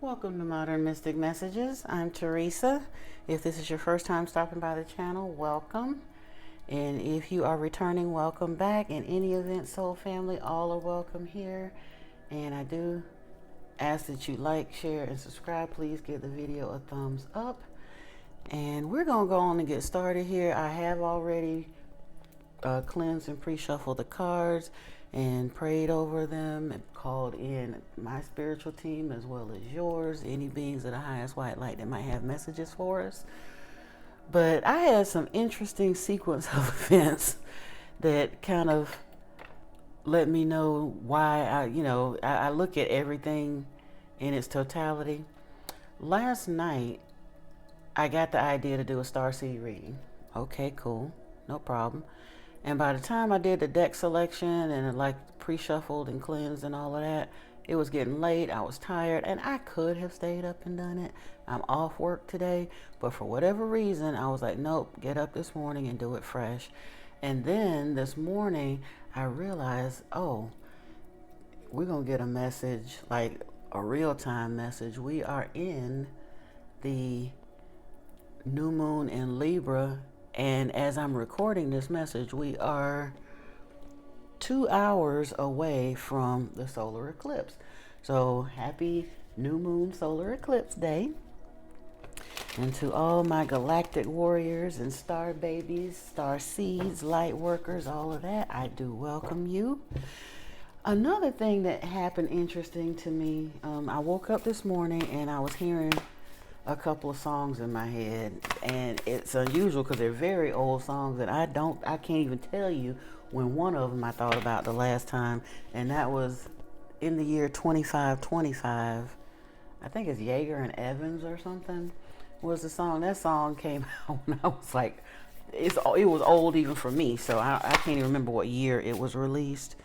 Welcome to Modern Mystic Messages. I'm Teresa. If this is your first time stopping by the channel, welcome. And if you are returning, welcome back. In any event, soul family, all are welcome here. And I do ask that you like, share, and subscribe. Please give the video a thumbs up. And we're going to go on and get started here. I have already cleansed and pre-shuffled the cards and prayed over them and called in my spiritual team as well as yours, any beings of the highest white light that might have messages for us. But I had some interesting sequence of events that kind of let me know why I look at everything in its totality. Last night, I got the idea to do a starseed reading. Okay, cool, no problem. And by the time I did the deck selection and like pre-shuffled and cleansed and all of that, it was getting late. I was tired and I could have stayed up and done it. I'm off work today, but for whatever reason, I was like, nope, get up this morning and do it fresh. And then this morning, I realized, oh, we're going to get a message, like a real-time message. We are in the new moon in Libra. And as I'm recording this message, we are 2 hours away from the solar eclipse. So happy new moon solar eclipse day. And to all my galactic warriors and star babies, star seeds, light workers, all of that, I do welcome you. Another thing that happened interesting to me, I woke up this morning and I was hearing a couple of songs in my head, and it's unusual because they're very old songs that I can't even tell you when one of them I thought about the last time, and that was in the year 2525. I think it's Yeager and Evans or something was the song. That song came out when I was like, it was old even for me, so I can't even remember what year it was released,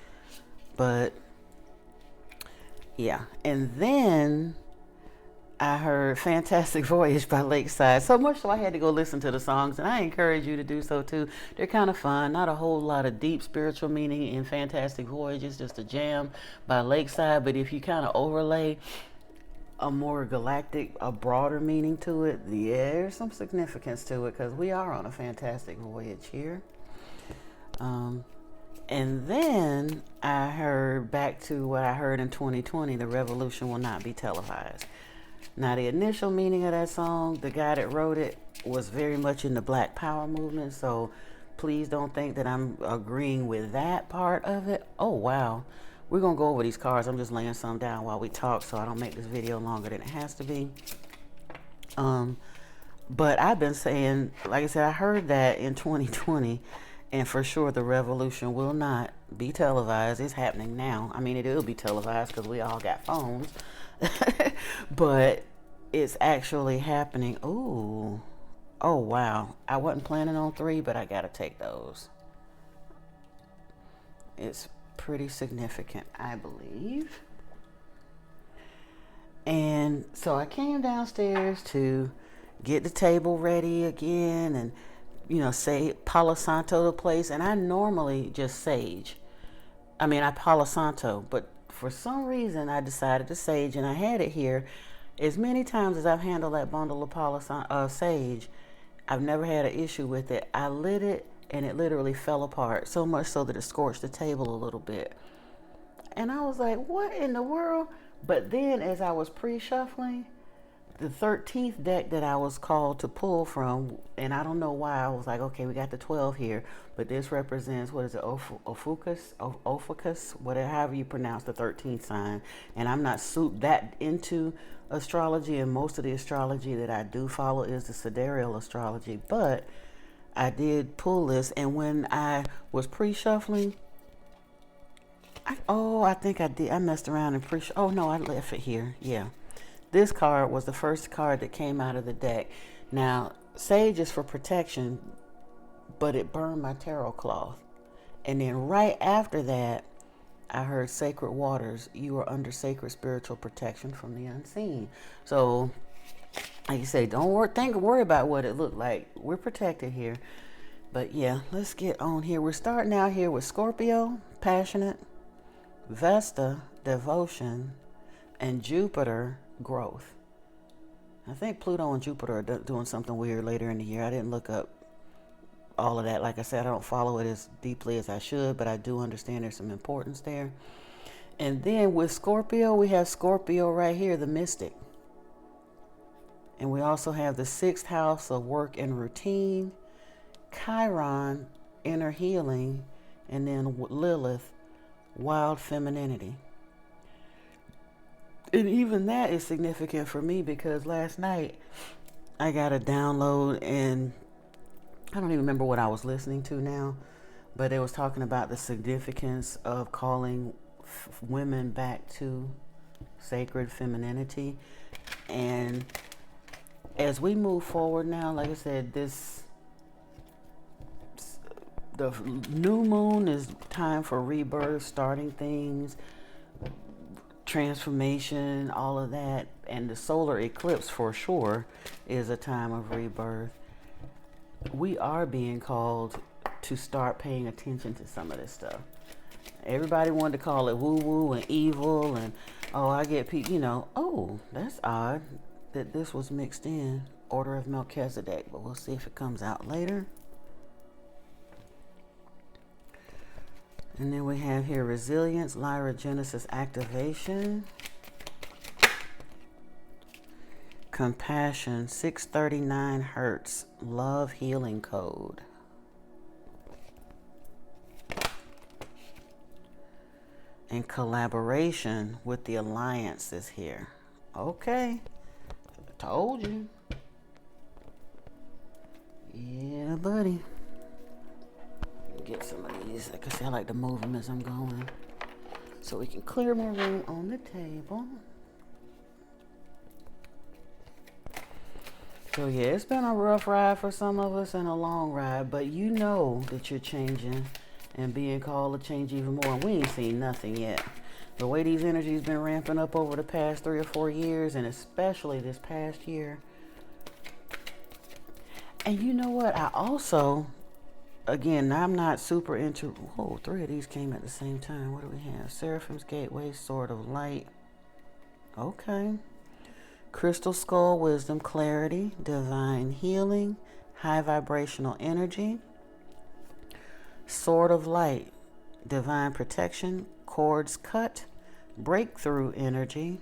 but yeah. And then I heard Fantastic Voyage by Lakeside, so much so I had to go listen to the songs, and I encourage you to do so too. They're kind of fun, not a whole lot of deep spiritual meaning in Fantastic Voyage. It's just a jam by Lakeside, but if you kind of overlay a more galactic, a broader meaning to it, yeah, there's some significance to it because we are on a fantastic voyage here. And then I heard back to what I heard in 2020, the revolution will not be televised. Now, the initial meaning of that song, the guy that wrote it was very much in the Black Power movement, so please don't think that I'm agreeing with that part of it. Oh, wow. We're going to go over these cards. I'm just laying some down while we talk so I don't make this video longer than it has to be. But I've been saying, like I said, I heard that in 2020, and for sure the revolution will not be televised. It's happening now. I mean, it will be televised because we all got phones. But it's actually happening. Ooh. Oh, wow. I wasn't planning on 3, but I got to take those. It's pretty significant, I believe. And so I came downstairs to get the table ready again and, say Palo Santo the place. And I normally just sage. I Palo Santo, but for some reason I decided to sage, and I had it here. As many times as I've handled that bundle of sage, I've never had an issue with it. I lit it and it literally fell apart, so much so that it scorched the table a little bit. And I was like, what in the world? But then as I was pre-shuffling, the 13th deck that I was called to pull from, and I don't know why, I was like, okay, we got the 12 here, but this represents, what is it, Ophiuchus, whatever, however you pronounce the 13th sign. And I'm not that into astrology, and most of the astrology that I do follow is the sidereal astrology, but I did pull this, and when I was pre-shuffling, I think I did, I messed around and oh no, I left it here, yeah. This card was the first card that came out of the deck. Now, sage is for protection, but it burned my tarot cloth. And then right after that, I heard sacred waters. You are under sacred spiritual protection from the unseen. So, like you say, don't worry about what it looked like. We're protected here. But yeah, let's get on here. We're starting out here with Scorpio, passionate, Vesta, devotion, and Jupiter, growth. I think Pluto and Jupiter are doing something weird later in the year. I didn't look up all of that. Like I said, I don't follow it as deeply as I should, but I do understand there's some importance there. And then with Scorpio, we have Scorpio right here, the mystic. And we also have the 6th house of work and routine, Chiron, inner healing, and then Lilith, wild femininity. And even that is significant for me because last night I got a download and I don't even remember what I was listening to now, but it was talking about the significance of calling women back to sacred femininity. And as we move forward now, like I said, the new moon is time for rebirth, starting things, transformation, all of that. And the solar eclipse for sure is a time of rebirth. We are being called to start paying attention to some of this stuff. Everybody wanted to call it woo-woo and evil and, oh, I get people, oh, that's odd that this was mixed in, Order of Melchizedek, but we'll see if it comes out later. And then we have here resilience, Lyra Genesis activation, compassion, 639 hertz, love healing code. And collaboration with the alliance is here. Okay, told you. Yeah, buddy. Get some of these. Like I said, I like to move them as I'm going, so we can clear more room on the table. So yeah, it's been a rough ride for some of us and a long ride, but you know that you're changing and being called to change even more. And we ain't seen nothing yet. The way these energies been ramping up over the past 3 or 4 years, and especially this past year. And you know what? I also, again, I'm not super into, 3 of these came at the same time. What do we have? Seraphim's Gateway, Sword of Light. Okay. Crystal Skull, Wisdom, Clarity, Divine Healing, High Vibrational Energy. Sword of Light, Divine Protection, Cords Cut, Breakthrough Energy,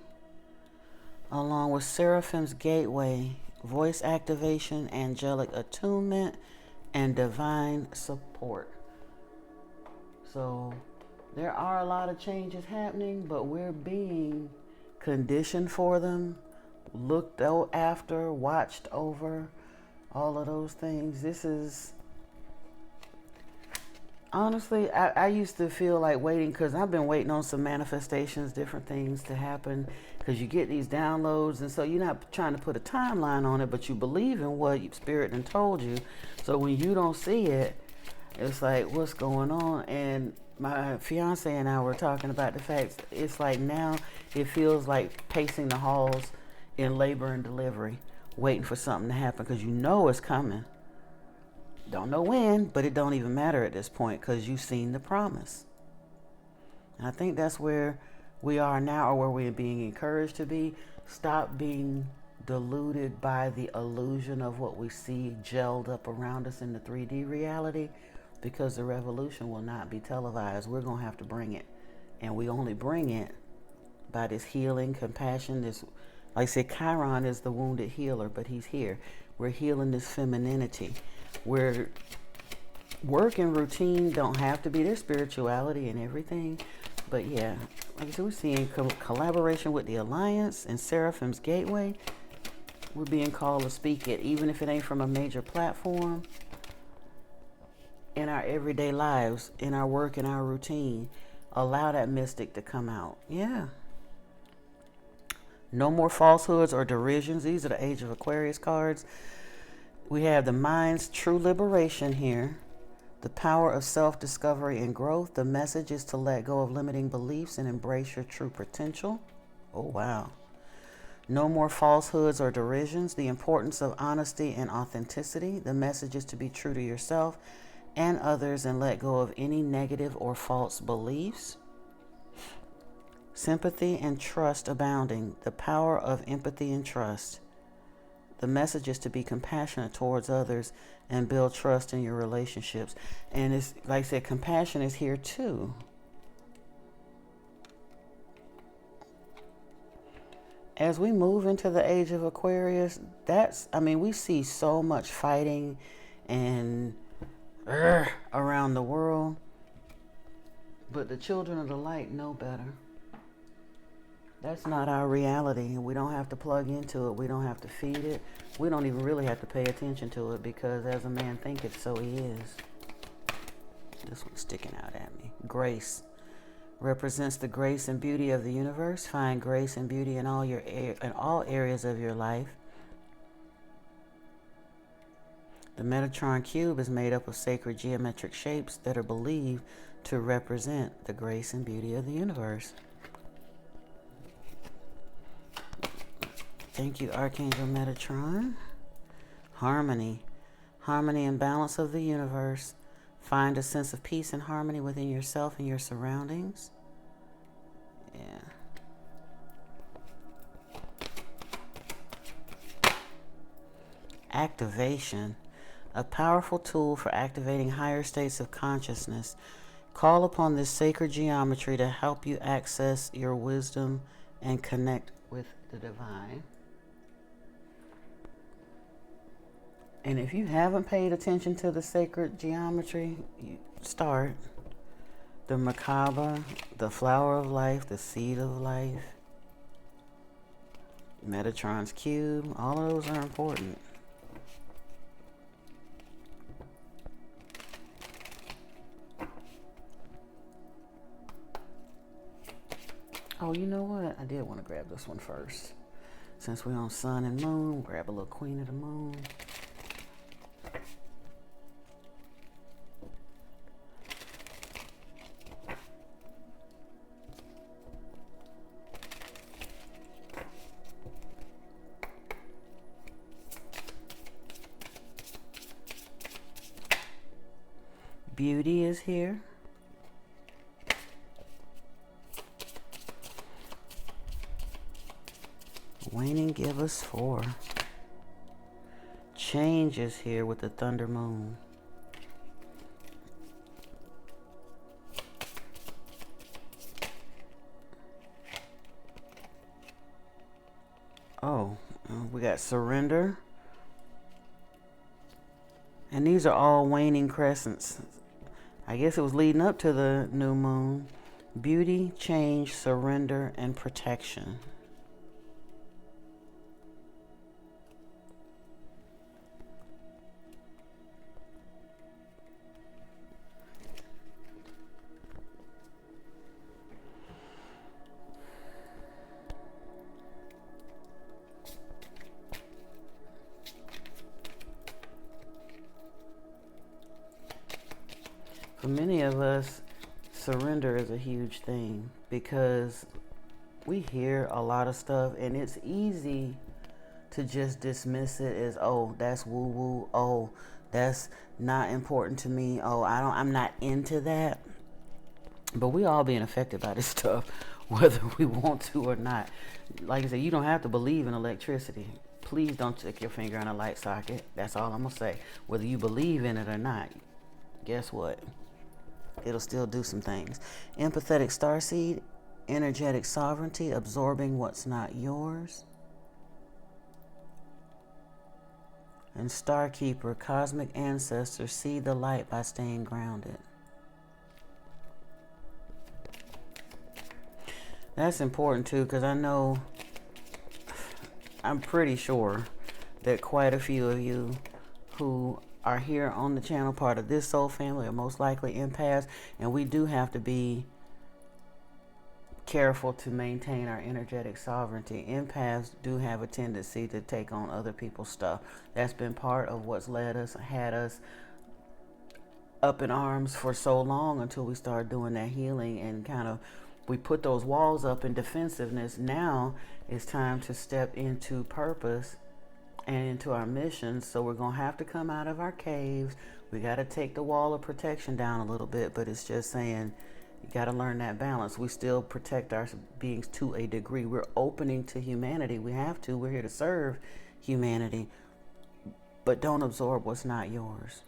along with Seraphim's Gateway, Voice Activation, Angelic Attunement, and Divine Support. So there are a lot of changes happening, but we're being conditioned for them, looked after, watched over, all of those things. This is, honestly, I used to feel like waiting, because I've been waiting on some manifestations, different things to happen, because you get these downloads, and so you're not trying to put a timeline on it, but you believe in what Spirit done told you. So when you don't see it, it's like, what's going on? And my fiance and I were talking about the fact it's like now it feels like pacing the halls in labor and delivery, waiting for something to happen, because you know it's coming. Don't know when, but it don't even matter at this point, because you've seen the promise. And I think that's where we are now, or where we're being encouraged to be. Stop being deluded by the illusion of what we see gelled up around us in the 3D reality, because the revolution will not be televised. We're going to have to bring it. And we only bring it by this healing, compassion, this, like I said, Chiron is the wounded healer, but he's here. We're healing this femininity. Where work and routine don't have to be, their spirituality and everything. But yeah, like I said, we're seeing collaboration with the Alliance and Seraphim's Gateway. We're being called to speak it, even if it ain't from a major platform. In our everyday lives, in our work, in our routine, allow that mystic to come out. Yeah. No more falsehoods or derisions. These are the Age of Aquarius cards. We have the mind's true liberation here. The power of self-discovery and growth. The message is to let go of limiting beliefs and embrace your true potential. Oh, wow. No more falsehoods or derisions. The importance of honesty and authenticity. The message is to be true to yourself and others and let go of any negative or false beliefs. Sympathy and trust abounding. The power of empathy and trust. The message is to be compassionate towards others and build trust in your relationships. And it's like I said, compassion is here too. As we move into the age of Aquarius, we see so much fighting and around the world. But the children of the light know better. That's not our reality. We don't have to plug into it. We don't have to feed it. We don't even really have to pay attention to it, because as a man thinketh, so he is. This one's sticking out at me. Grace represents the grace and beauty of the universe. Find grace and beauty in all areas of your life. The Metatron cube is made up of sacred geometric shapes that are believed to represent the grace and beauty of the universe. Thank you, Archangel Metatron. Harmony. Harmony and balance of the universe. Find a sense of peace and harmony within yourself and your surroundings. Yeah. Activation. A powerful tool for activating higher states of consciousness. Call upon this sacred geometry to help you access your wisdom and connect with the divine. And if you haven't paid attention to the sacred geometry, you start. The Merkaba, the flower of life, the seed of life, Metatron's cube, all of those are important. Oh, you know what? I did want to grab this one first. Since we're on Sun and Moon, grab a little Queen of the Moon. Beauty is here. Waning, give us 4. Change is here with the Thunder Moon. Oh, we got surrender. And these are all waning crescents. I guess it was leading up to the new moon. Beauty, change, surrender, and protection. For many of us, surrender is a huge thing, because we hear a lot of stuff and it's easy to just dismiss it as, oh, that's woo woo, oh, that's not important to me, oh, I'm not into that. But we all being affected by this stuff, whether we want to or not. Like I said, you don't have to believe in electricity. Please don't stick your finger in a light socket. That's all I'm gonna say. Whether you believe in it or not, guess what? It'll still do some things. Empathetic starseed, energetic sovereignty, absorbing what's not yours. And Starkeeper, cosmic ancestor, see the light by staying grounded. That's important too, because I'm pretty sure that quite a few of you who are here on the channel, part of this soul family, are most likely empaths, and we do have to be careful to maintain our energetic sovereignty. Empaths do have a tendency to take on other people's stuff. That's been part of what's had us up in arms for so long, until we start doing that healing and we put those walls up in defensiveness. Now it's time to step into purpose and into our missions. So we're gonna have to come out of our caves. We got to take the wall of protection down a little bit, but it's just saying, You got to learn that balance. We still protect our beings to a degree. We're opening to humanity. We have to. We're here to serve humanity. But don't absorb what's not yours.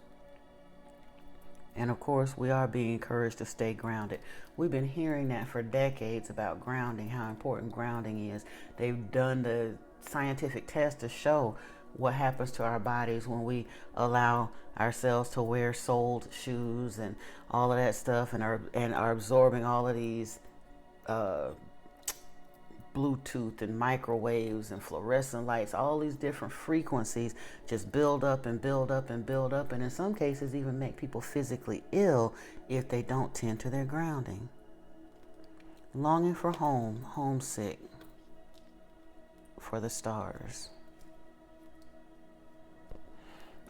And of course, we are being encouraged to stay grounded. We've been hearing that for decades about grounding, how important grounding is. They've done the scientific tests to show what happens to our bodies when we allow ourselves to wear soled shoes and all of that stuff, and are absorbing all of these Bluetooth and microwaves and fluorescent lights. All these different frequencies just build up and build up and build up, and in some cases even make people physically ill if they don't tend to their grounding. Longing for home, homesick for the stars.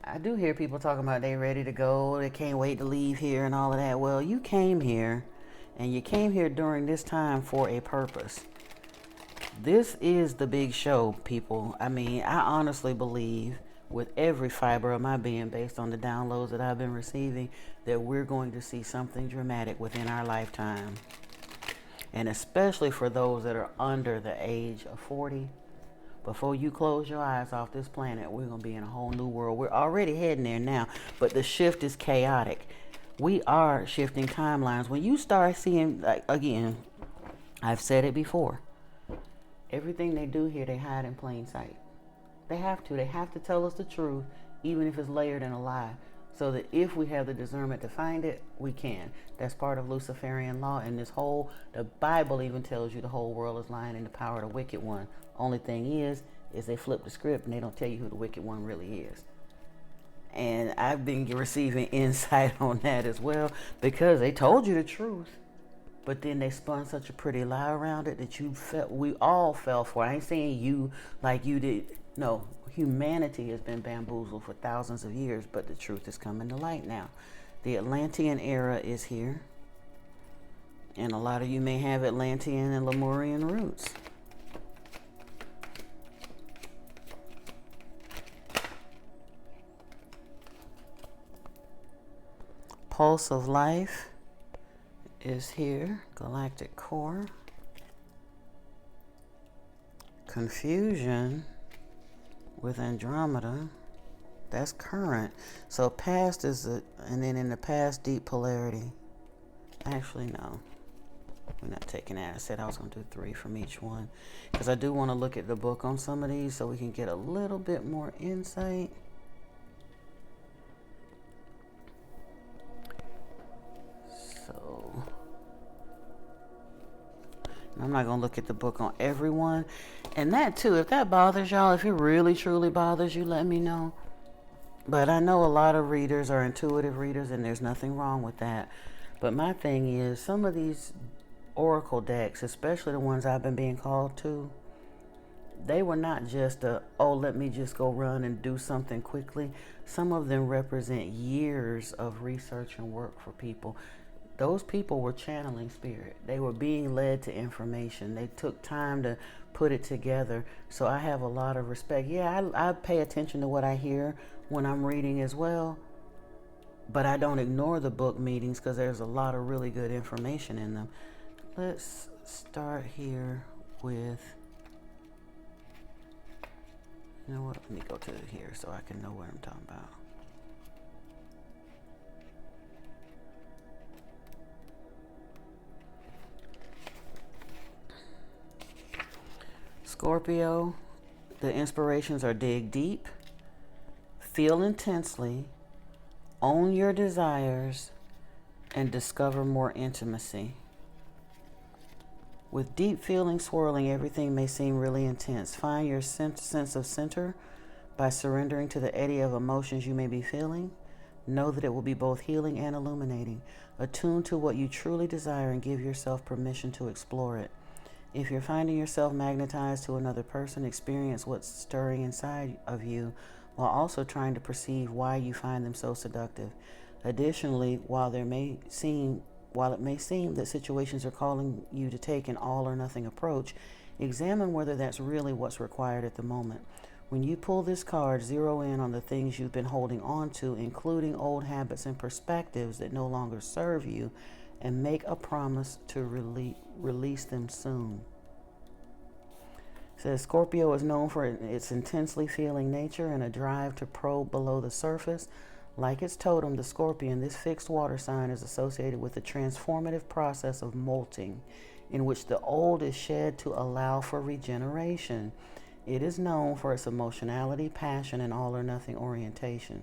I do hear people talking about they ready to go, they can't wait to leave here and all of that. Well, you came here, and you came here during this time for a purpose. This is the big show, people. I mean, I honestly believe with every fiber of my being, based on the downloads that I've been receiving, that we're going to see something dramatic within our lifetime. And especially for those that are under the age of 40. Before you close your eyes off this planet, we're going to be in a whole new world. We're already heading there now, but the shift is chaotic. We are shifting timelines. When you start seeing, like, again, I've said it before, everything they do here, they hide in plain sight. They have to. They have to tell us the truth, even if it's layered in a lie, so that if we have the discernment to find it, we can. That's part of Luciferian law. And the Bible even tells you the whole world is lying in the power of the wicked one. Only thing is they flip the script and they don't tell you who the wicked one really is. And I've been receiving insight on that as well, because they told you the truth, but then they spun such a pretty lie around it that we all fell for. I ain't saying you like you did. No, humanity has been bamboozled for thousands of years, but the truth is coming to light now. The Atlantean era is here, and a lot of you may have Atlantean and Lemurian roots. Pulse of life is here. Galactic core. Confusion with Andromeda. That's current. So past is and then in the past, deep polarity. Actually, no. We're not taking that. I said I was going to do 3 from each one, because I do want to look at the book on some of these so we can get a little bit more insight. So I'm not going to look at the book on everyone. And that too, if that bothers y'all, if it really truly bothers you, let me know. But I know a lot of readers are intuitive readers, and there's nothing wrong with that. But my thing is, some of these oracle decks, especially the ones I've been being called to, they were not just let me just go run and do something quickly. Some of them represent years of research and work for people. Those people were channeling spirit. They were being led to information. They took time to put it together. So I have a lot of respect. Yeah, I pay attention to what I hear when I'm reading as well. But I don't ignore the book meetings, because there's a lot of really good information in them. Let's start here with, you know what, let me go to here so I can know what I'm talking about. Scorpio, the inspirations are dig deep, feel intensely, own your desires, and discover more intimacy. With deep feelings swirling, everything may seem really intense. Find your sense of center by surrendering to the eddy of emotions you may be feeling. Know that it will be both healing and illuminating. Attune to what you truly desire and give yourself permission to explore it. If you're finding yourself magnetized to another person, experience what's stirring inside of you while also trying to perceive why you find them so seductive. Additionally, while it may seem that situations are calling you to take an all or nothing approach, examine whether that's really what's required at the moment. When you pull this card, zero in on the things you've been holding on to, including old habits and perspectives that no longer serve you, and make a promise to release them soon. It says Scorpio is known for its intensely feeling nature and a drive to probe below the surface. Like its totem, the scorpion, this fixed water sign is associated with the transformative process of molting, in which the old is shed to allow for regeneration. It is known for its emotionality, passion, and all or nothing orientation.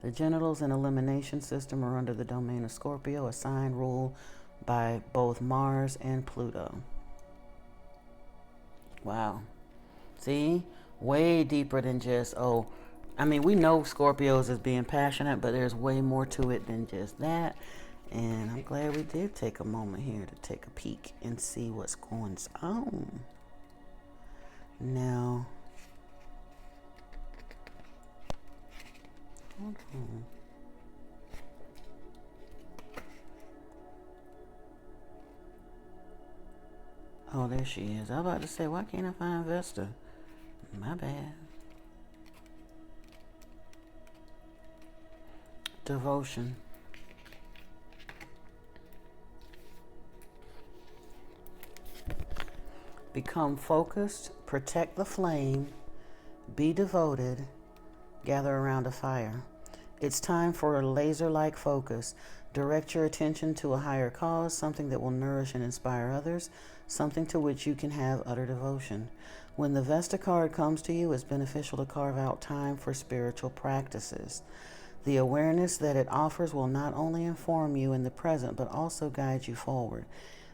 The genitals and elimination system are under the domain of Scorpio, a sign ruled by both Mars and Pluto. Wow. See? Way deeper than just, we know Scorpios as being passionate, but there's way more to it than just that. And I'm glad we did take a moment here to take a peek and see what's going on. Now, hold on. Oh, there she is. I was about to say, why can't I find Vesta? My bad. Devotion. Become focused, protect the flame, be devoted, gather around a fire. It's time for a laser-like focus. Direct your attention to a higher cause, something that will nourish and inspire others, something to which you can have utter devotion. When the Vesta card comes to you, it's beneficial to carve out time for spiritual practices. The awareness that it offers will not only inform you in the present, but also guide you forward.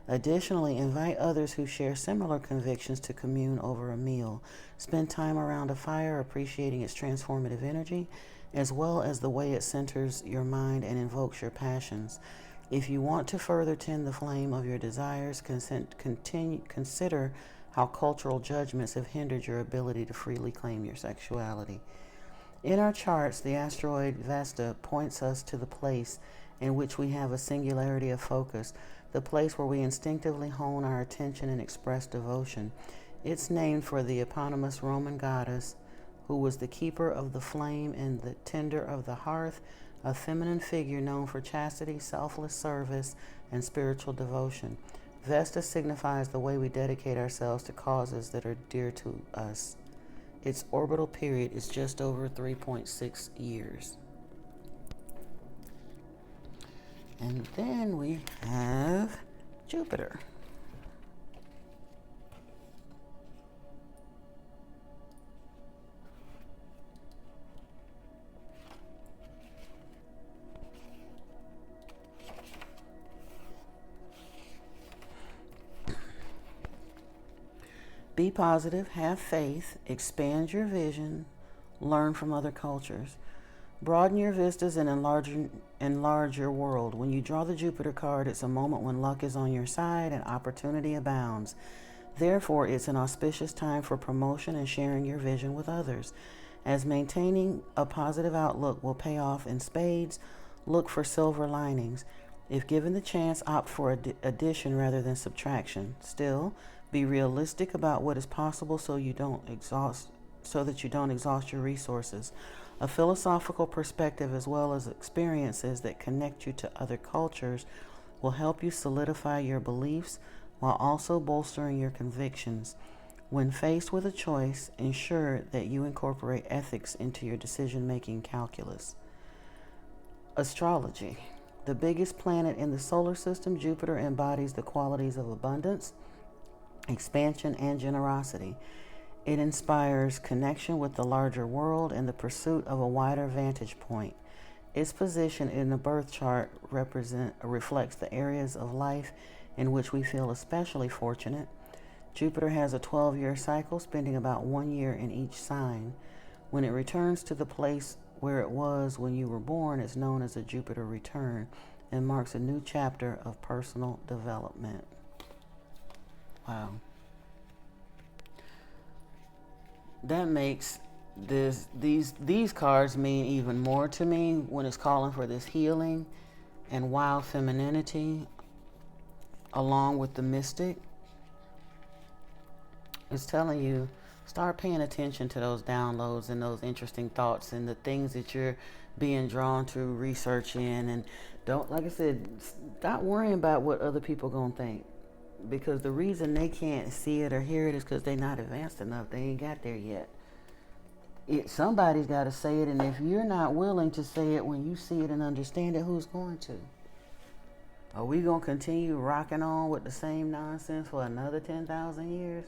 Additionally, invite others who share similar convictions to commune over a meal. Spend time around a fire, appreciating its transformative energy, as well as the way it centers your mind and invokes your passions. If you want to further tend the flame of your desires, consider how cultural judgments have hindered your ability to freely claim your sexuality. In our charts, the asteroid Vesta points us to the place in which we have a singularity of focus, the place where we instinctively hone our attention and express devotion. It's named for the eponymous Roman goddess who was the keeper of the flame and the tender of the hearth, a feminine figure known for chastity, selfless service, and spiritual devotion. Vesta signifies the way we dedicate ourselves to causes that are dear to us. Its orbital period is just over 3.6 years. And then we have Jupiter. Be positive, have faith, expand your vision, learn from other cultures. Broaden your vistas and enlarge your world. When you draw the Jupiter card, it's a moment when luck is on your side and opportunity abounds. Therefore, it's an auspicious time for promotion and sharing your vision with others. As maintaining a positive outlook will pay off in spades, look for silver linings. If given the chance, opt for addition rather than subtraction. Still, be realistic about what is possible so that you don't exhaust your resources. A philosophical perspective as well as experiences that connect you to other cultures will help you solidify your beliefs while also bolstering your convictions. When faced with a choice, ensure that you incorporate ethics into your decision-making calculus. Astrology. The biggest planet in the solar system, Jupiter embodies the qualities of abundance, expansion, and generosity. It inspires connection with the larger world and the pursuit of a wider vantage point. Its position in the birth chart reflects the areas of life in which we feel especially fortunate. Jupiter has a 12-year cycle, spending about 1 year in each sign. When it returns to the place where it was when you were born, it's known as a Jupiter return and marks a new chapter of personal development. Wow. That makes these cards mean even more to me when it's calling for this healing and wild femininity along with the mystic. It's telling you Start paying attention to those downloads and those interesting thoughts and the things that you're being drawn to research in. And don't, like I said, stop worrying about what other people gonna think, because the reason they can't see it or hear it is because they're not advanced enough. They ain't got there yet. Somebody's got to say it, and if you're not willing to say it when you see it and understand it, who's going to? Are we going to continue rocking on with the same nonsense for another 10,000 years?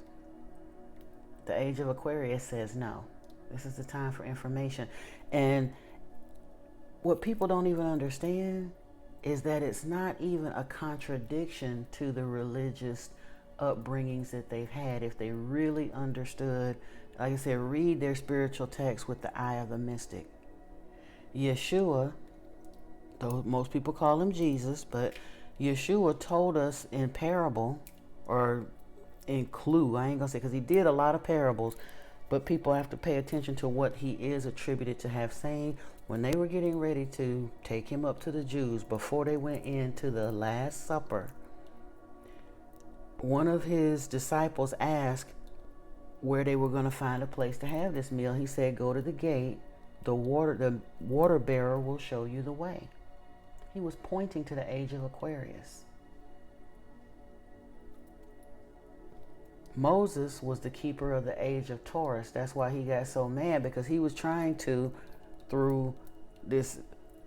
The age of Aquarius says no. This is the time for information. And what people don't even understand is that it's not even a contradiction to the religious upbringings that they've had. If they really understood, like I said, read their spiritual text with the eye of the mystic. Yeshua, though most people call him Jesus, but Yeshua told us in parable, or in clue, I ain't gonna say, because he did a lot of parables, but people have to pay attention to what he is attributed to have saying. When they were getting ready to take him up to the Jews before they went into the Last Supper, one of his disciples asked where they were going to find a place to have this meal. He said, go to the gate. The water bearer will show you the way. He was pointing to the age of Aquarius. Moses was the keeper of the age of Taurus. That's why he got so mad, because he was trying to, through this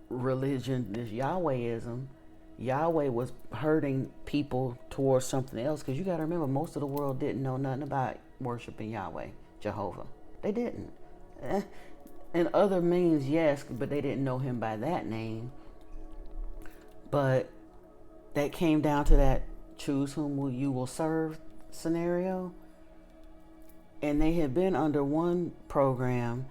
religion, this Yahwehism, Yahweh was hurting people towards something else. Because you got to remember, most of the world didn't know nothing about worshiping Yahweh, Jehovah. They didn't. And other means, yes, but they didn't know him by that name. But that came down to that choose whom you will serve scenario. And they had been under one program,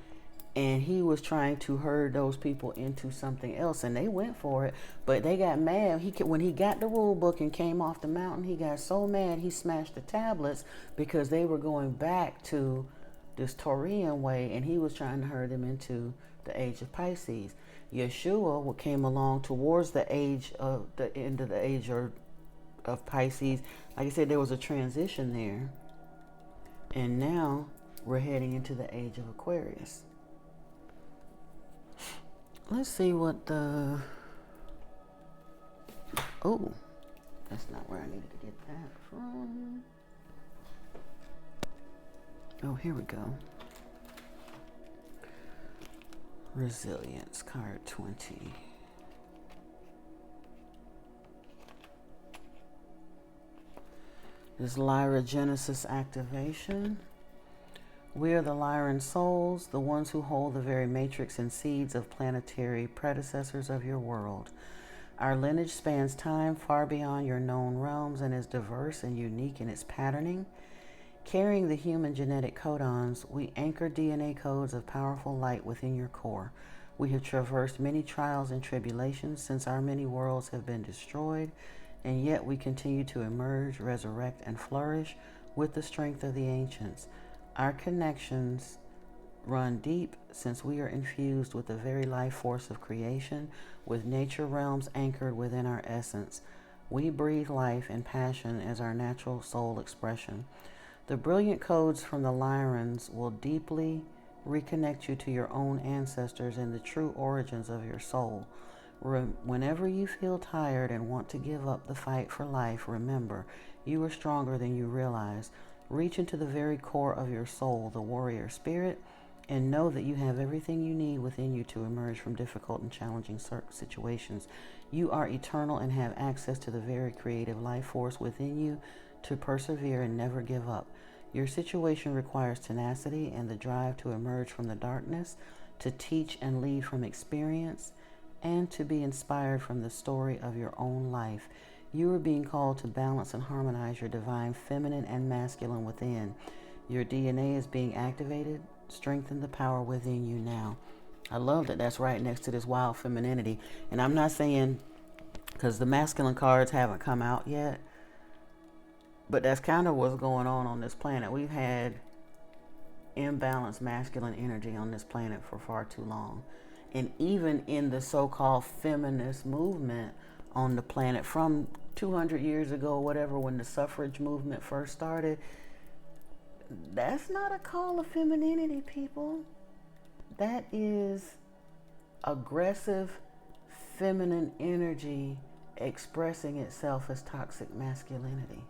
and he was trying to herd those people into something else, and they went for it, but they got mad. When he got the rule book and came off the mountain, he got so mad he smashed the tablets, because they were going back to this Taurian way, and he was trying to herd them into the age of Pisces. Yeshua came along towards the age of the end of the age of Pisces. Like I said, there was a transition there, and now we're heading into the age of Aquarius. Let's see what the... Oh, that's not where I needed to get that from. Oh, here we go. Resilience, card 20. This Lyra Genesis activation. We are the Lyran souls, the ones who hold the very matrix and seeds of planetary predecessors of your world. Our lineage spans time far beyond your known realms and is diverse and unique in its patterning. Carrying the human genetic codons, we anchor DNA codes of powerful light within your core. We have traversed many trials and tribulations since our many worlds have been destroyed, and yet we continue to emerge, resurrect, and flourish with the strength of the ancients. Our connections run deep, since we are infused with the very life force of creation, with nature realms anchored within our essence. We breathe life and passion as our natural soul expression. The brilliant codes from the Lyrans will deeply reconnect you to your own ancestors and the true origins of your soul. Whenever you feel tired and want to give up the fight for life, remember, you are stronger than you realize. Reach into the very core of your soul, the warrior spirit, and know that you have everything you need within you to emerge from difficult and challenging situations. You are eternal and have access to the very creative life force within you to persevere and never give up. Your situation requires tenacity and the drive to emerge from the darkness, to teach and lead from experience, and to be inspired from the story of your own life. You are being called to balance and harmonize your divine feminine and masculine within. Your DNA is being activated. Strengthen the power within you now. I love that that's right next to this wild femininity. And I'm not saying, because the masculine cards haven't come out yet, but that's kind of what's going on this planet. We've had imbalanced masculine energy on this planet for far too long. And even in the so-called feminist movement on the planet from 200 years ago, whatever, when the suffrage movement first started, That's not a call of femininity, people. That is aggressive feminine energy expressing itself as toxic masculinity.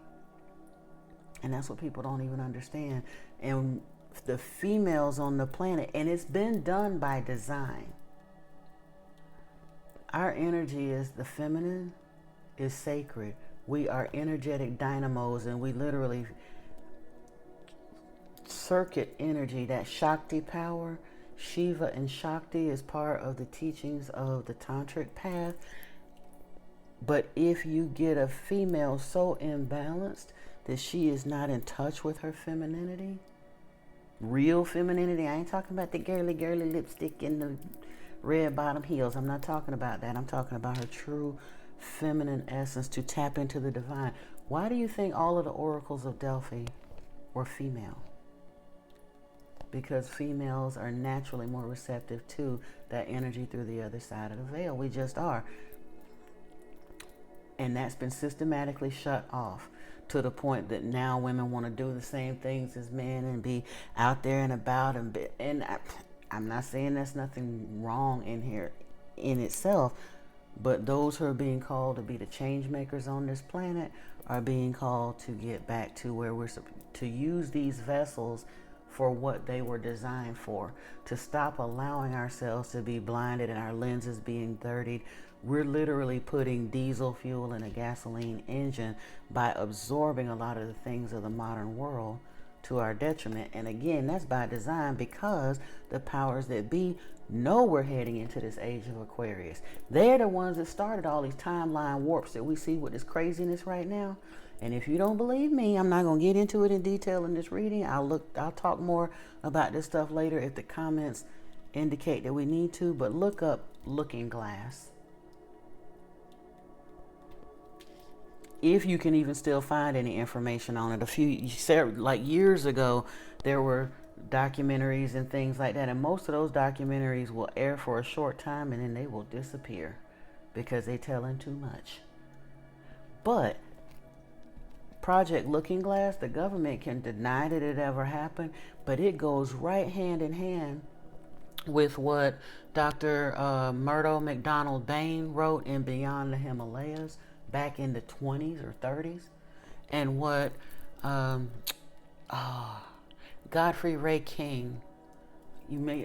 And that's what people don't even understand. And the females on the planet, and it's been done by design. Our energy is the feminine, is sacred. We are energetic dynamos, and we literally circuit energy, that Shakti power. Shiva and Shakti is part of the teachings of the tantric path. But if you get a female so imbalanced that she is not in touch with her femininity, real femininity, I ain't talking about the girly lipstick and the red bottom heels. I'm not talking about that. I'm talking about her true feminine essence, to tap into the divine. Why do you think all of the oracles of Delphi were female? Because females are naturally more receptive to that energy through the other side of the veil. We just are. And that's been systematically shut off, to the point that now women want to do the same things as men and be out there and about. I'm not saying there's nothing wrong in here in itself, but those who are being called to be the change makers on this planet are being called to get back to where we're to use these vessels for what they were designed for, to stop allowing ourselves to be blinded and our lenses being dirtied. We're literally putting diesel fuel in a gasoline engine by absorbing a lot of the things of the modern world to our detriment. And again, that's by design, because the powers that be know we're heading into this age of Aquarius. They're the ones that started all these timeline warps that we see with this craziness right now. And if you don't believe me, I'm not going to get into it in detail in this reading. I'll talk more about this stuff later if the comments indicate that we need to. But look up Looking Glass, if you can even still find any information on it. Like years ago, there were documentaries and things like that, and most of those documentaries will air for a short time and then they will disappear because they telling too much. But Project Looking Glass, the government can deny that it ever happened, but it goes right hand in hand with what Dr. Murdo McDonald Bain wrote in Beyond the Himalayas back in the 20s or 30s, and what Godfrey Ray King,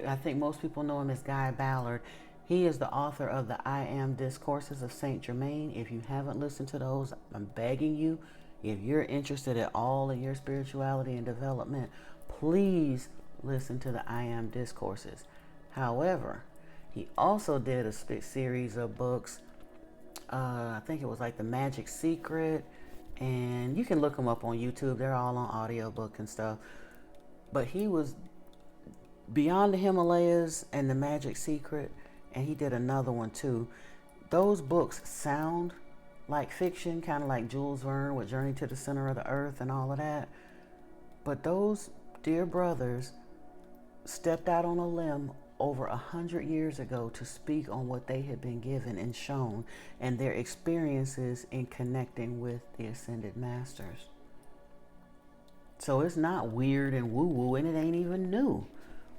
I think most people know him as Guy Ballard. He is the author of the I Am Discourses of Saint Germain. If you haven't listened to those, I'm begging you, if you're interested at all in your spirituality and development, please listen to the I Am Discourses. However, he also did a series of books. I think it was like The Magic Secret, and you can look them up on YouTube. They're all on audiobook and stuff. But he was Beyond the Himalayas and The Magic Secret, and he did another one too. Those books sound like fiction, kind of like Jules Verne with Journey to the Center of the Earth and all of that. But those dear brothers stepped out on a limb over 100 years ago to speak on what they had been given and shown, and their experiences in connecting with the Ascended Masters. So it's not weird and woo-woo, and it ain't even new.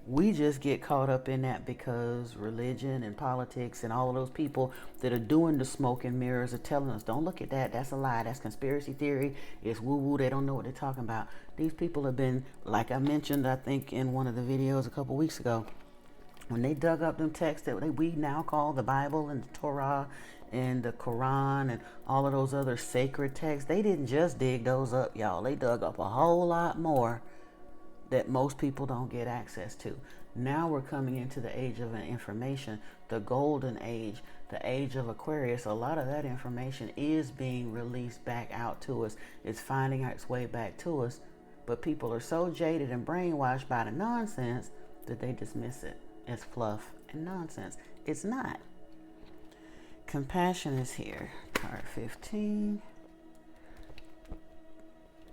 We just get caught up in that because religion and politics and all of those people that are doing the smoke and mirrors are telling us, don't look at that, that's a lie, that's conspiracy theory, it's woo-woo, they don't know what they're talking about. These people have been, like I mentioned, I think in one of the videos a couple weeks ago, when they dug up them texts that we now call the Bible and the Torah and the Quran and all of those other sacred texts, they didn't just dig those up, y'all. They dug up a whole lot more that most people don't get access to. Now we're coming into the age of information, the golden age, the age of Aquarius. A lot of that information is being released back out to us. It's finding its way back to us. But people are so jaded and brainwashed by the nonsense that they dismiss it as fluff and nonsense. It's not. Compassion is here. Card 15.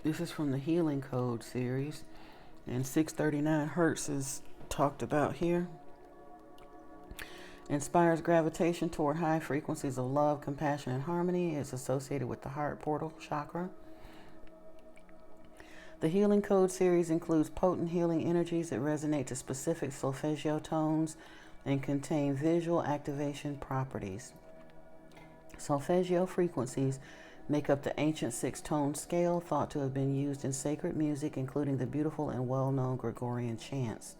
This is from the Healing Code series. And 639 Hertz is talked about here. Inspires gravitation toward high frequencies of love, compassion, and harmony. It's associated with the heart portal chakra. The Healing Code series includes potent healing energies that resonate to specific solfeggio tones and contain visual activation properties. Solfeggio frequencies make up the ancient six-tone scale thought to have been used in sacred music, including the beautiful and well-known Gregorian chants.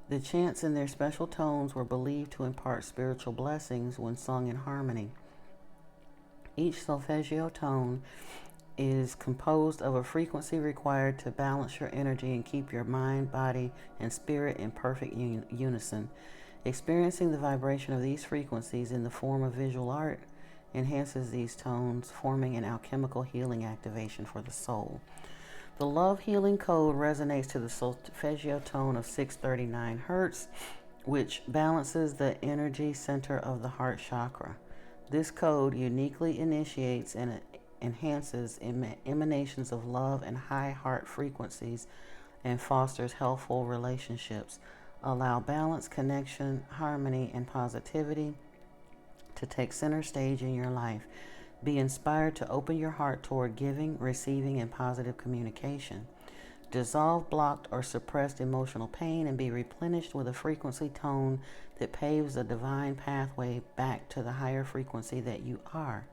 The chants in their special tones were believed to impart spiritual blessings when sung in harmony. Each solfeggio tone is composed of a frequency required to balance your energy and keep your mind, body, and spirit in perfect unison. Experiencing the vibration of these frequencies in the form of visual art enhances these tones, forming an alchemical healing activation for the soul. The Love Healing Code resonates to the solfeggio tone of 639 Hertz, which balances the energy center of the heart chakra. This code uniquely initiates and enhances emanations of love and high heart frequencies and fosters healthful relationships. Allow balance, connection, harmony, and positivity to take center stage in your life. Be inspired to open your heart toward giving, receiving, and positive communication. Dissolve blocked or suppressed emotional pain and be replenished with a frequency tone that paves a divine pathway back to the higher frequency that you are.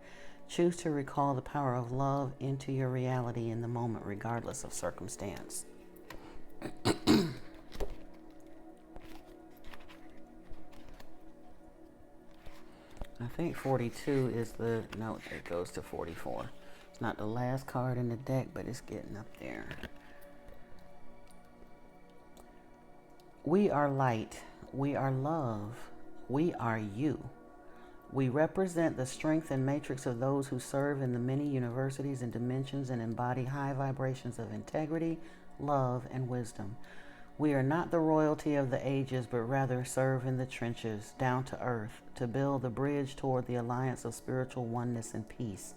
Choose to recall the power of love into your reality in the moment, regardless of circumstance. I think 42 is the note that goes to 44. It's not the last card in the deck, but it's getting up there. We are light. We are love. We are you. We represent the strength and matrix of those who serve in the many universities and dimensions and embody high vibrations of integrity, love, and wisdom. We are not the royalty of the ages, but rather serve in the trenches, down to earth, to build the bridge toward the alliance of spiritual oneness and peace.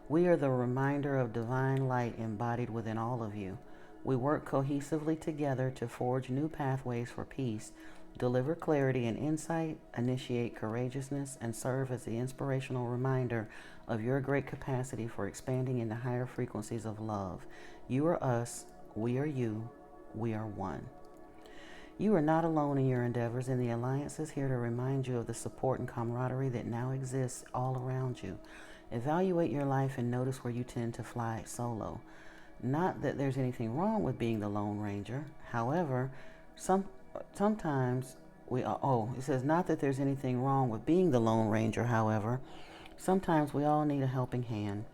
We are the reminder of divine light embodied within all of you. We work cohesively together to forge new pathways for peace, deliver clarity and insight, initiate courageousness, and serve as the inspirational reminder of your great capacity for expanding into higher frequencies of love. You are us, we are you, we are one. You are not alone in your endeavors, and the Alliance is here to remind you of the support and camaraderie that now exists all around you. Evaluate your life and notice where you tend to fly solo. Not that there's anything wrong with being the Lone Ranger. However, sometimes it says not that there's anything wrong with being the Lone Ranger. However, sometimes we all need a helping hand.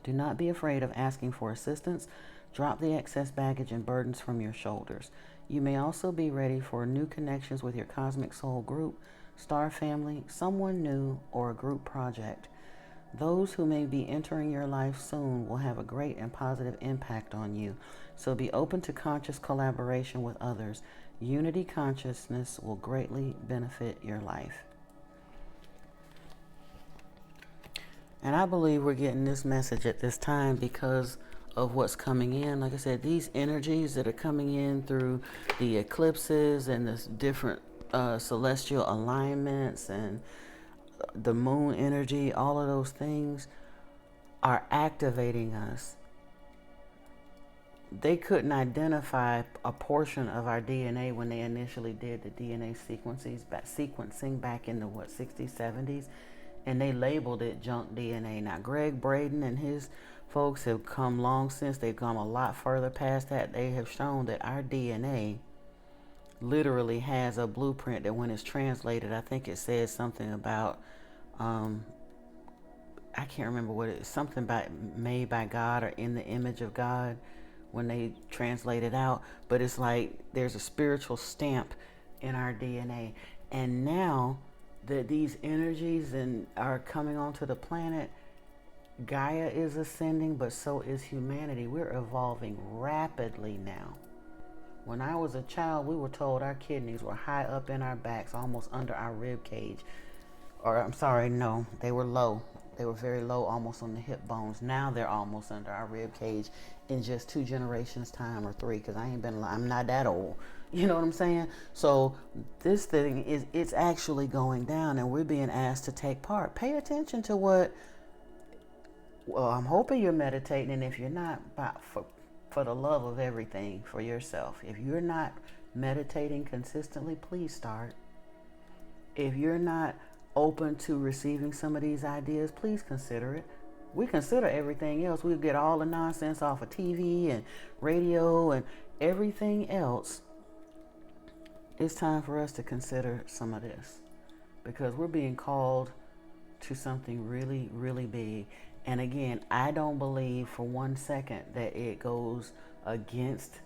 Do not be afraid of asking for assistance. Drop the excess baggage and burdens from your shoulders. You may also be ready for new connections with your Cosmic Soul group, star family, someone new, or a group project. Those who may be entering your life soon will have a great and positive impact on you, so be open to conscious collaboration with others. Unity consciousness will greatly benefit your life. And I believe we're getting this message at this time because of what's coming in. Like I said, these energies that are coming in through the eclipses and the different celestial alignments and the moon energy, all of those things are activating us. They couldn't identify a portion of our DNA when they initially did the DNA sequencing back in the 60s, 70s, and they labeled it junk DNA. Now, Greg Braden and his folks have come long since. They've come a lot further past that. They have shown that our DNA literally has a blueprint that when it's translated, I think it says something about, I can't remember what it is, something about made by God or in the image of God when they translate it out. But it's like there's a spiritual stamp in our DNA. And now that these energies are coming onto the planet, Gaia is ascending, but so is humanity. We're evolving rapidly now. When I was a child, we were told our kidneys were high up in our backs, almost under our rib cage. Or, I'm sorry, no, they were low. They were very low, almost on the hip bones. Now they're almost under our rib cage in just 2 generations time, or 3, because I'm not that old. You know what I'm saying? So this thing it's actually going down, and we're being asked to take part. Pay attention to what, well, I'm hoping you're meditating, and if you're not, for the love of everything, for yourself. If you're not meditating consistently, please start. If you're not open to receiving some of these ideas, please consider it. We consider everything else. We get all the nonsense off of TV and radio and everything else. It's time for us to consider some of this, because we're being called to something really, really big. And again, I don't believe for 1 second that it goes against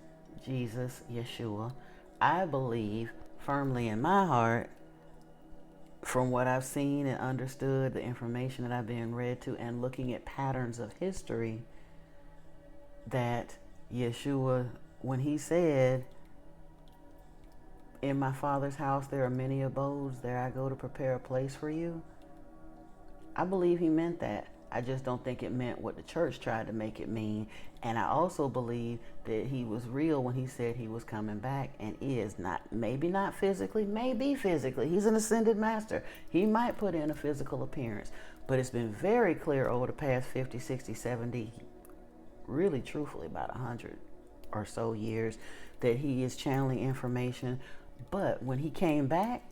Jesus, Yeshua. I believe firmly in my heart, from what I've seen and understood, the information that I've been read to, and looking at patterns of history, that Yeshua, when he said, "In my Father's house there are many abodes, there I go to prepare a place for you," I believe he meant that. I just don't think it meant what the church tried to make it mean. And I also believe that he was real when he said he was coming back, and is not, maybe not physically, maybe physically. He's an ascended master. He might put in a physical appearance. But it's been very clear over the past 50, 60, 70, really truthfully about 100 or so years, that he is channeling information. But when he came back,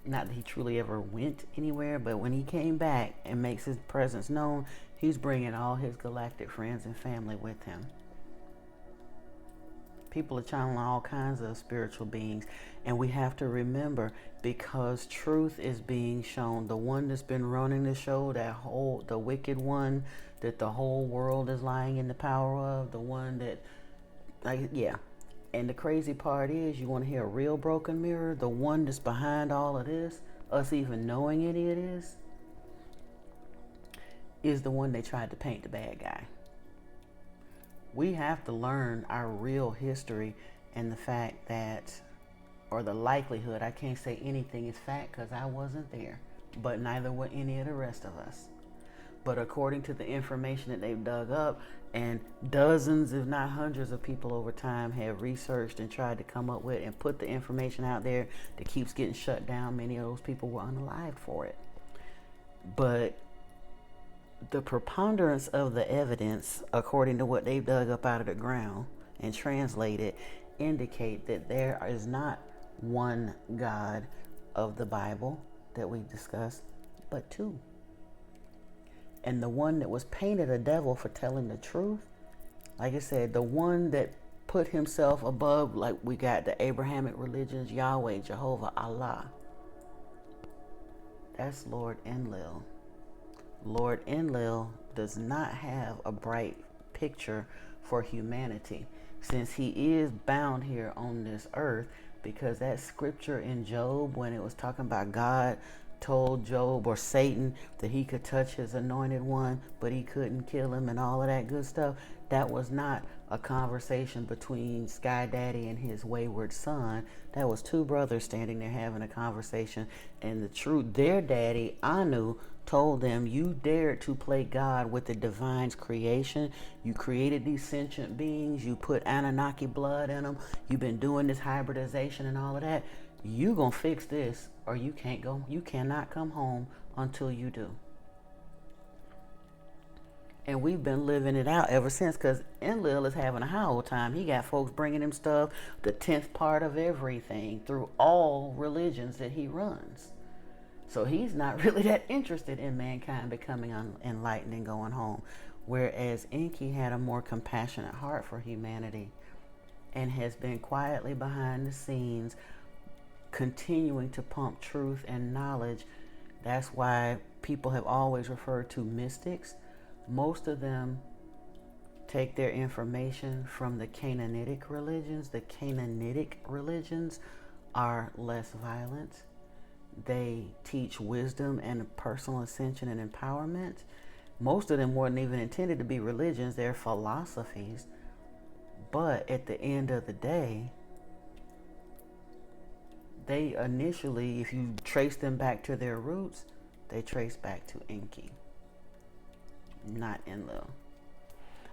not that he truly ever went anywhere, but when he came back and makes his presence known, he's bringing all his galactic friends and family with him. People are channeling all kinds of spiritual beings, and we have to remember, because truth is being shown, the one that's been running the show, the wicked one that the whole world is lying in the power of, the one that, yeah. And the crazy part is, you want to hear a real broken mirror? The one that's behind all of this, us even knowing it is the one they tried to paint the bad guy. We have to learn our real history, and the fact that, or the likelihood, I can't say anything is fact because I wasn't there, but neither were any of the rest of us. But according to the information that they've dug up, and dozens, if not hundreds of people over time have researched and tried to come up with and put the information out there that keeps getting shut down, many of those people were unalived for it. But the preponderance of the evidence, according to what they've dug up out of the ground and translated, indicate that there is not one God of the Bible that we discussed, but two. And the one that was painted a devil for telling the truth, like I said, the one that put himself above, like we got the Abrahamic religions, Yahweh, Jehovah, Allah, that's Lord Enlil. Lord Enlil does not have a bright picture for humanity, since he is bound here on this earth, because that scripture in Job, when it was talking about God told Job, or Satan, that he could touch his anointed one, but he couldn't kill him and all of that good stuff, that was not a conversation between Sky Daddy and his wayward son. That was two brothers standing there having a conversation, and their daddy, Anu, told them, you dared to play God with the divine's creation. You created these sentient beings. You put Anunnaki blood in them. You've been doing this hybridization and all of that. You gonna fix this, or you cannot come home until you do. And we've been living it out ever since, because Enlil is having a high old time. He got folks bringing him stuff, the 10th part of everything, through all religions that he runs. So he's not really that interested in mankind becoming enlightened and going home. Whereas Enki had a more compassionate heart for humanity, and has been quietly behind the scenes continuing to pump truth and knowledge. That's why people have always referred to mystics. Most of them take their information from the Canaanitic religions. The Canaanitic religions are less violent. They teach wisdom and personal ascension and empowerment. Most of them weren't even intended to be religions. They're philosophies. But at the end of the day, they initially, if you trace them back to their roots, they trace back to Enki, not Enlil.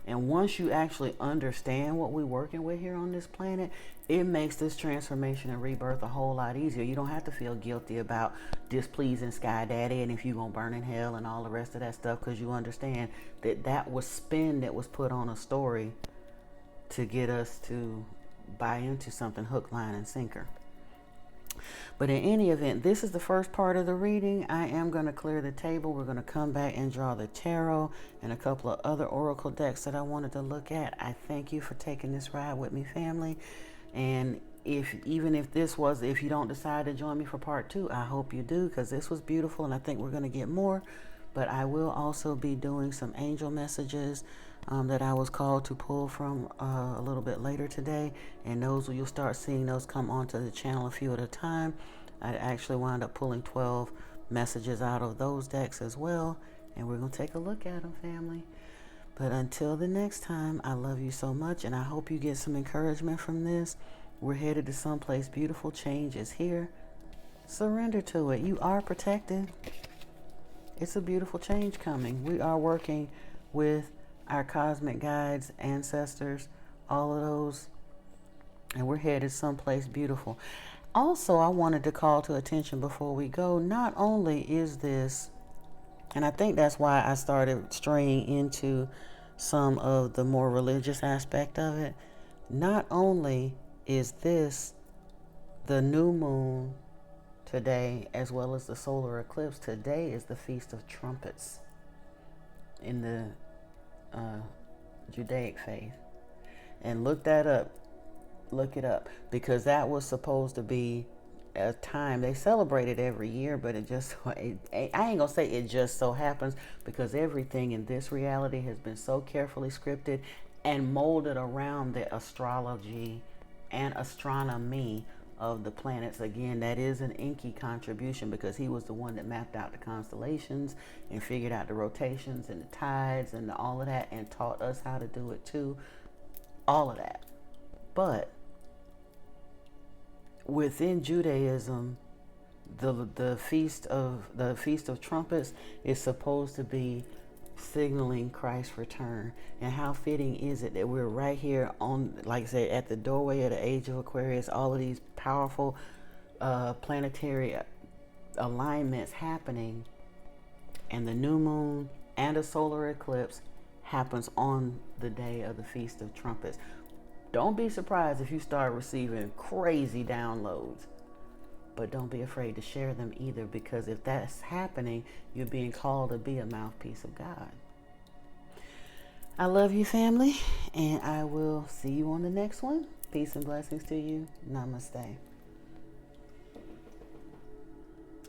And once you actually understand what we're working with here on this planet, it makes this transformation and rebirth a whole lot easier. You don't have to feel guilty about displeasing Sky Daddy and if you're going to burn in hell and all the rest of that stuff, because you understand that that was spin that was put on a story to get us to buy into something hook, line, and sinker. But in any event, this is the first part of the reading. I am going to clear the table. We're going to come back and draw the tarot and a couple of other oracle decks that I wanted to look at. I thank you for taking this ride with me, family. And if you don't decide to join me for part 2, I hope you do, because this was beautiful and I think we're going to get more. But I will also be doing some angel messages that I was called to pull from a little bit later today, and you'll start seeing those come onto the channel a few at a time. I actually wound up pulling 12 messages out of those decks as well, and we're going to take a look at them, family. But until the next time, I love you so much, and I hope you get some encouragement from this. We're headed to someplace beautiful. Change is here. Surrender to it. You are protected. It's a beautiful change coming. We are working with our cosmic guides, ancestors, all of those, and we're headed someplace beautiful. Also, I wanted to call to attention before we go, not only is this, and I think that's why I started straying into some of the more religious aspect of it, not only is this the new moon today, as well as the solar eclipse. Today is the Feast of Trumpets in the Judaic faith. And look that up. Look it up. Because that was supposed to be a time they celebrate it every year, but I ain't gonna say it just so happens, because everything in this reality has been so carefully scripted and molded around the astrology and astronomy of the planets. Again, that is an Enki contribution, because he was the one that mapped out the constellations and figured out the rotations and the tides and all of that, and taught us how to do it too. All of that. But within Judaism, the feast of trumpets is supposed to be signaling Christ's return. And how fitting is it that we're right here on, like I said, at the doorway of the age of Aquarius, all of these powerful planetary alignments happening, and the new moon and a solar eclipse happens on the day of the Feast of Trumpets. Don't be surprised if you start receiving crazy downloads, but don't be afraid to share them either, because if that's happening, you're being called to be a mouthpiece of God. I love you, family, and I will see you on the next one. Peace and blessings to you. Namaste.